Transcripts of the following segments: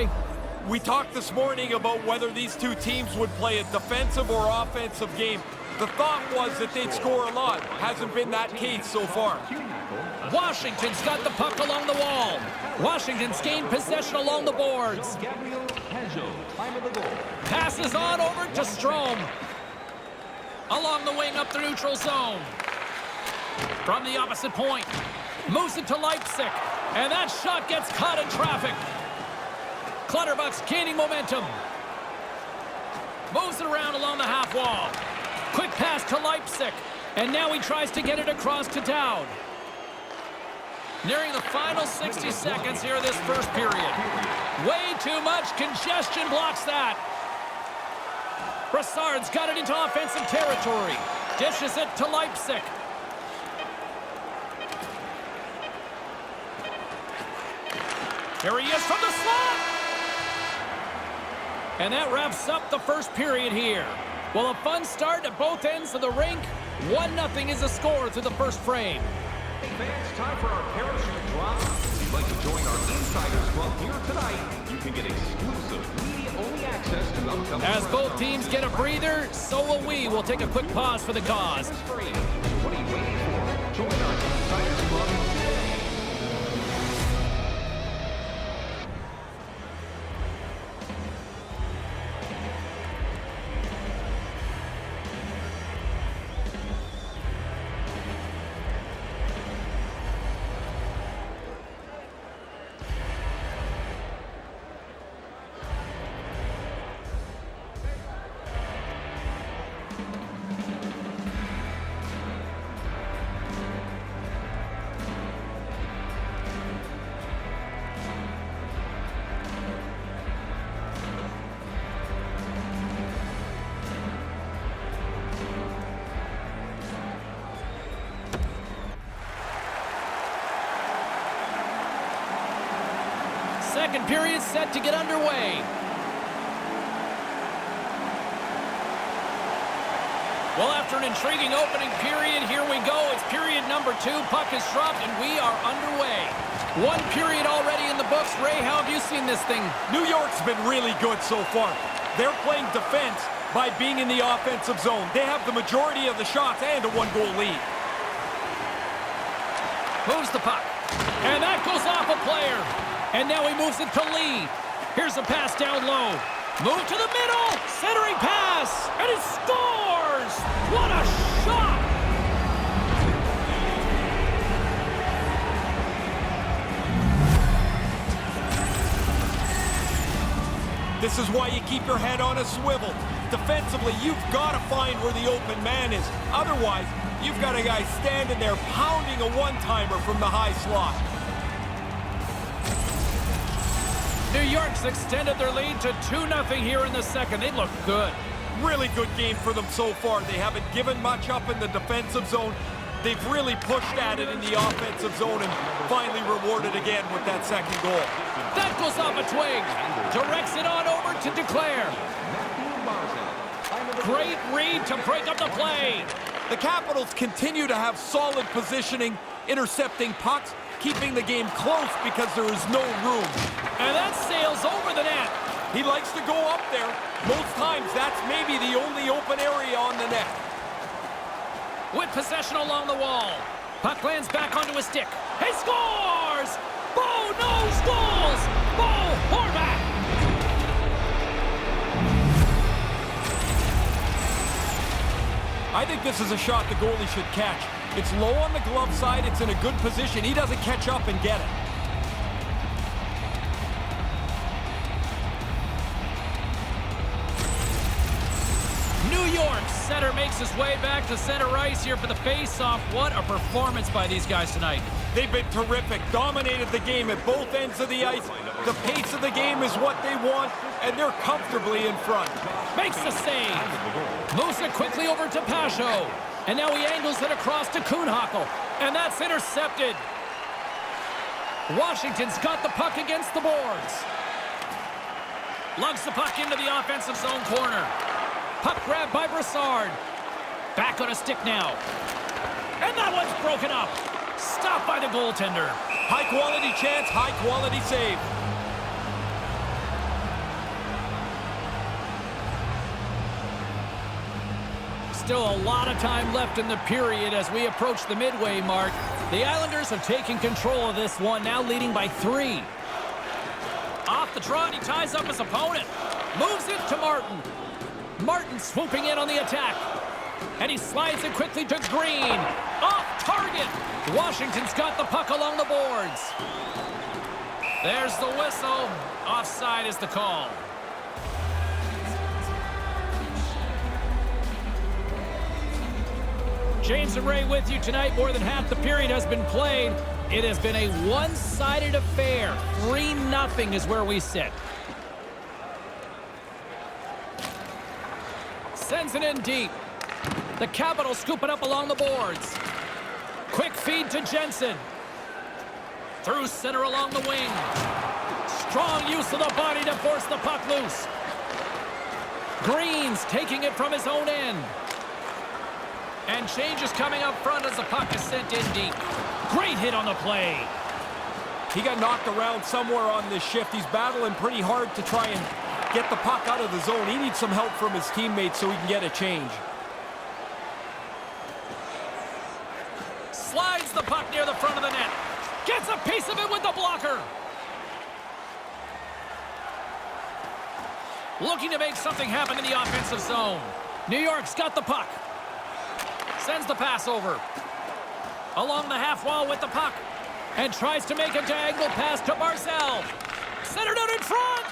Ray? We talked this morning about whether these two teams would play a defensive or offensive game. The thought was that they'd score a lot. Hasn't been that case so far. Washington's got the puck along the wall. Washington's gained possession along the boards. Passes on over to Strome. Along the wing up the neutral zone. From the opposite point. Moves it to Leipzig. And that shot gets caught in traffic. Clutterbuck's gaining momentum. Moves it around along the half wall. Quick pass to Leipzig. And now he tries to get it across to Dowd. Nearing the final 60 seconds here of this first period. Way too much congestion blocks that. Brassard's got it into offensive territory. Dishes it to Leipzig. Here he is from the slot. And that wraps up the first period here. Well, a fun start at both ends of the rink. 1-0 is the score through the first frame. Hey fans, time for our parachute drop. If you'd like to join our Insiders Club here tonight, you can get exclusive media-only access to upcoming... As both teams get a breather, so will we. We'll take a quick pause for the cause. What are you waiting for? Join our Insiders Club today. Second period set to get underway. Well, after an intriguing opening period, here we go. It's period number 2. Puck is dropped, and we are underway. One period already in the books. Ray, how have you seen this thing? New York's been really good so far. They're playing defense by being in the offensive zone. They have the majority of the shots and a one-goal lead. Moves the puck. And that goes off a player. And now he moves it to Lee. Here's a pass down low. Move to the middle. Centering pass. And he scores! What a shot! This is why you keep your head on a swivel. Defensively, you've got to find where the open man is. Otherwise, you've got a guy standing there pounding a one-timer from the high slot. New York's extended their lead to 2-0 here in the second. They look good. Really good game for them so far. They haven't given much up in the defensive zone. They've really pushed at it in the offensive zone and finally rewarded again with that second goal. That goes off a twig. Directs it on over to Declare. Great read to break up the play. The Capitals continue to have solid positioning, intercepting pucks, keeping the game close because there is no room. And that sails over the net. He likes to go up there. Most times, that's maybe the only open area on the net. With possession along the wall. Puck lands back onto his stick. He scores! Bo knows goals! Bo Horvat! I think this is a shot the goalie should catch. It's low on the glove side. It's in a good position. He doesn't catch up and get it. New York center makes his way back to center ice here for the face-off. What a performance by these guys tonight. They've been terrific. Dominated the game at both ends of the ice. The pace of the game is what they want, and they're comfortably in front. Makes the save. Moves it quickly over to Pasho. And now he angles it across to Kuhnhackl. And that's intercepted. Washington's got the puck against the boards. Lugs the puck into the offensive zone corner. Puck grab by Brassard. Back on a stick now. And that one's broken up. Stopped by the goaltender. High-quality chance, high-quality save. still a lot of time left in the period as we approach the midway mark. The Islanders have taken control of this one, now leading by 3. Off the trot, he ties up his opponent. Moves it to Martin. Martin swooping in on the attack. And he slides it quickly to Green. Off target. Washington's got the puck along the boards. There's the whistle. Offside is the call. James and Ray with you tonight. More than half the period has been played. It has been a one-sided affair. 3-0 is where we sit. Sends it in deep. The Capitals scoop it up along the boards. Quick feed to Jensen. Through center along the wing. Strong use of the body to force the puck loose. Green's taking it from his own end. And changes coming up front as the puck is sent in deep. Great hit on the play. He got knocked around somewhere on this shift. He's battling pretty hard to try and get the puck out of the zone. He needs some help from his teammates so he can get a change. Slides the puck near the front of the net. Gets a piece of it with the blocker. Looking to make something happen in the offensive zone. New York's got the puck. Sends the pass over. Along the half wall with the puck. And tries to make a diagonal pass to Barzal. Centered out in front.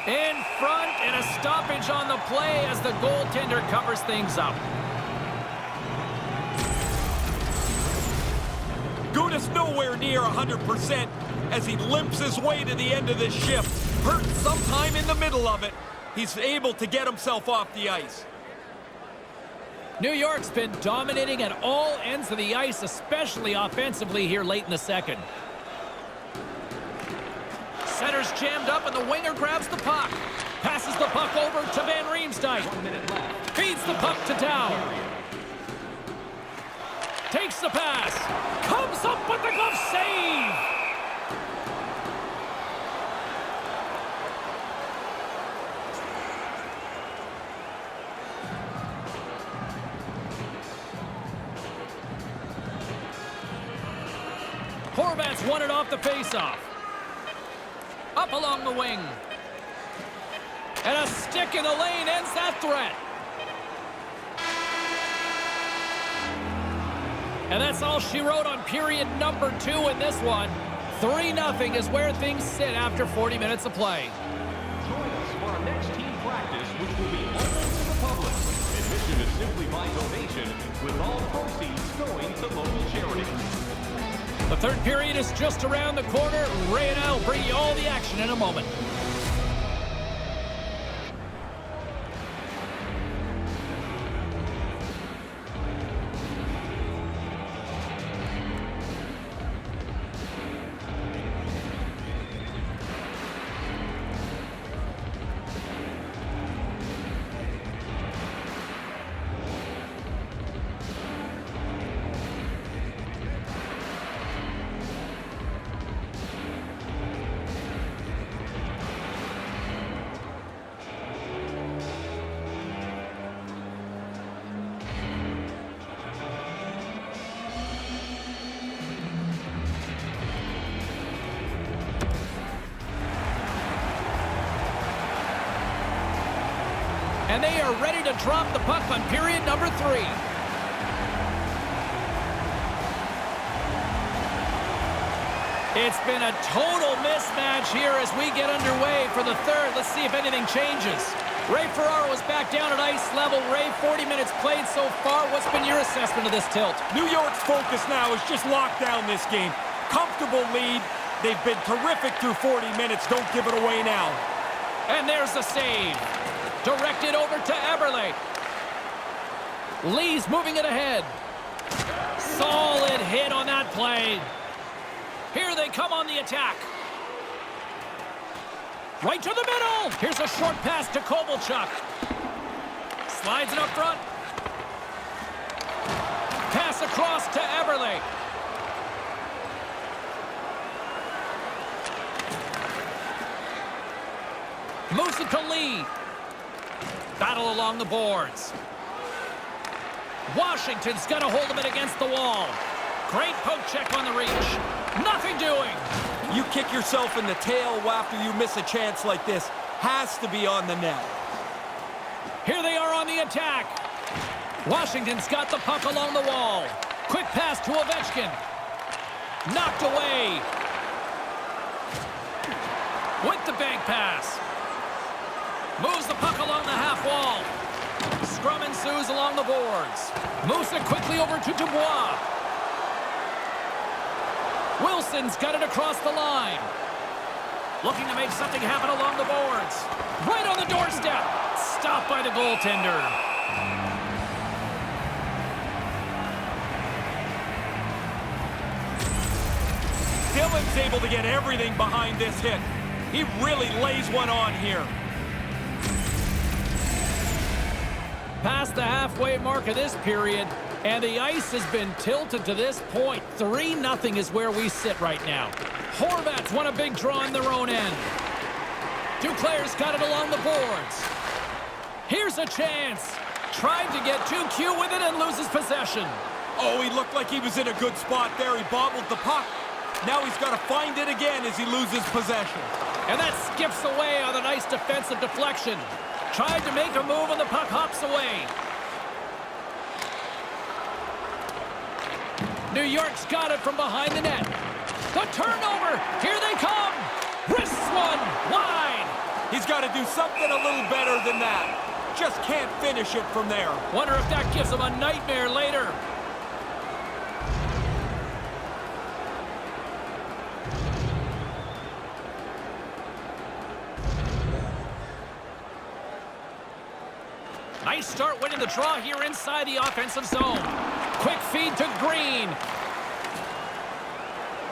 In front, and a stoppage on the play as the goaltender covers things up. Gudas nowhere near 100% as he limps his way to the end of this shift. Hurt sometime in the middle of it. He's able to get himself off the ice. New York's been dominating at all ends of the ice, especially offensively here late in the second. Center's jammed up and the winger grabs the puck. Passes the puck over to Van Riemsdyk. Feeds the puck to Dow. Takes the pass. Comes up with the glove save. Horvat's won it off the faceoff. Up along the wing. And a stick in the lane ends that threat. And that's all she wrote on period number 2 in this one. 3-0 is where things sit after 40 minutes of play. Join us for our next team practice, which will be open to the public. Admission is simply by donation, with all proceeds going to local charities. The third period is just around the corner. Ray and I will bring you all the action in a moment. And they are ready to drop the puck on period number 3. It's been a total mismatch here as we get underway for the third. Let's see if anything changes. Ray Ferraro is back down at ice level. Ray, 40 minutes played so far. What's been your assessment of this tilt? New York's focus now is just lock down this game. Comfortable lead. They've been terrific through 40 minutes. Don't give it away now. And there's the save. Directed over to Eberle. Lee's moving it ahead. Solid hit on that play. Here they come on the attack. Right to the middle. Here's a short pass to Kovalchuk. Slides it up front. Pass across to Eberle. Moves it to Lee. Battle along the boards. Washington's got a hold of it against the wall. Great poke check on the reach. Nothing doing. You kick yourself in the tail after you miss a chance like this. Has to be on the net. Here they are on the attack. Washington's got the puck along the wall. Quick pass to Ovechkin. Knocked away. With the bank pass. Moves the puck along the half wall. Scrum ensues along the boards. Moves it quickly over to Dubois. Wilson's got it across the line. Looking to make something happen along the boards. Right on the doorstep. Stopped by the goaltender. Dylan's able to get everything behind this hit. He really lays one on here. Past the halfway mark of this period, and the ice has been tilted to this point. 3-0 is where we sit right now. Horvats won a big draw in their own end. Duclair's got it along the boards. Here's a chance. Tried to get too cute with it and loses possession. Oh, he looked like he was in a good spot there. He bobbled the puck. Now he's got to find it again as he loses possession. And that skips away on a nice defensive deflection. Tried to make a move and the puck hops away. New York's got it from behind the net. The turnover. Here they come. Wrists one wide. He's got to do something a little better than that. Just can't finish it from there. Wonder if that gives him a nightmare later. Nice start winning the draw here inside the offensive zone. Quick feed to Green.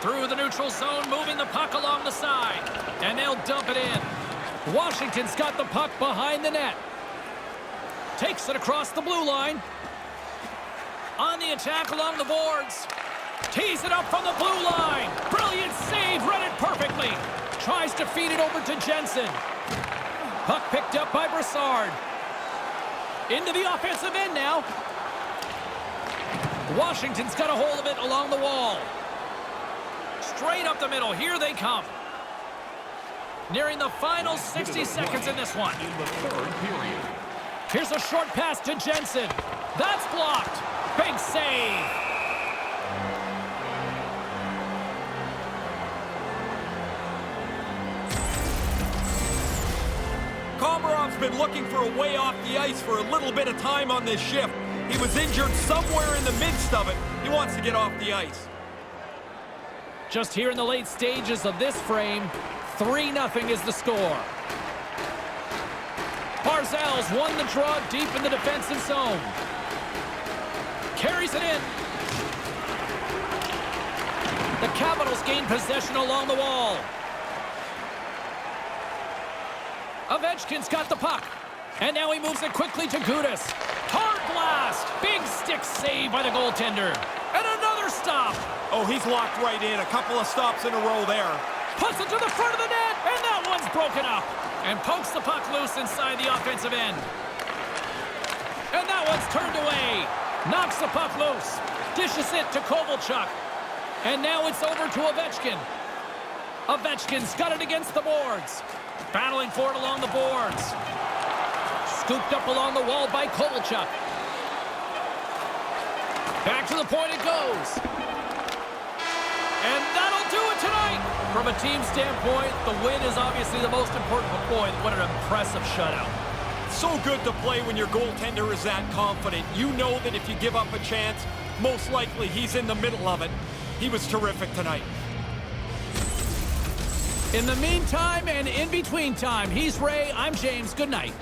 Through the neutral zone, moving the puck along the side. And they'll dump it in. Washington's got the puck behind the net. Takes it across the blue line. On the attack along the boards. Tees it up from the blue line. Brilliant save, read it perfectly. Tries to feed it over to Jensen. Puck picked up by Brassard. Into the offensive end now. Washington's got a hold of it along the wall. Straight up the middle. Here they come. Nearing the final 60 seconds in this one. In the third period. Here's a short pass to Jensen. That's blocked. Big save. Komarov's been looking for a way off the ice for a little bit of time on this shift. He was injured somewhere in the midst of it. He wants to get off the ice. Just here in the late stages of this frame, 3-0 is the score. Barzal's won the draw deep in the defensive zone. Carries it in. The Capitals gain possession along the wall. Ovechkin's got the puck. And now he moves it quickly to Gudas. Hard blast. Big stick save by the goaltender. And another stop. Oh, he's locked right in. A couple of stops in a row there. Puts it to the front of the net. And that one's broken up. And pokes the puck loose inside the offensive end. And that one's turned away. Knocks the puck loose. Dishes it to Kovalchuk. And now it's over to Ovechkin. Ovechkin's got it against the boards. Battling for it along the boards. Scooped up along the wall by Kovalchuk. Back to the point it goes. And that'll do it tonight. From a team standpoint, the win is obviously the most important. But boy, what an impressive shutout. So good to play when your goaltender is that confident. You know that if you give up a chance, most likely he's in the middle of it. He was terrific tonight. In the meantime and in between time, he's Ray, I'm James. Good night.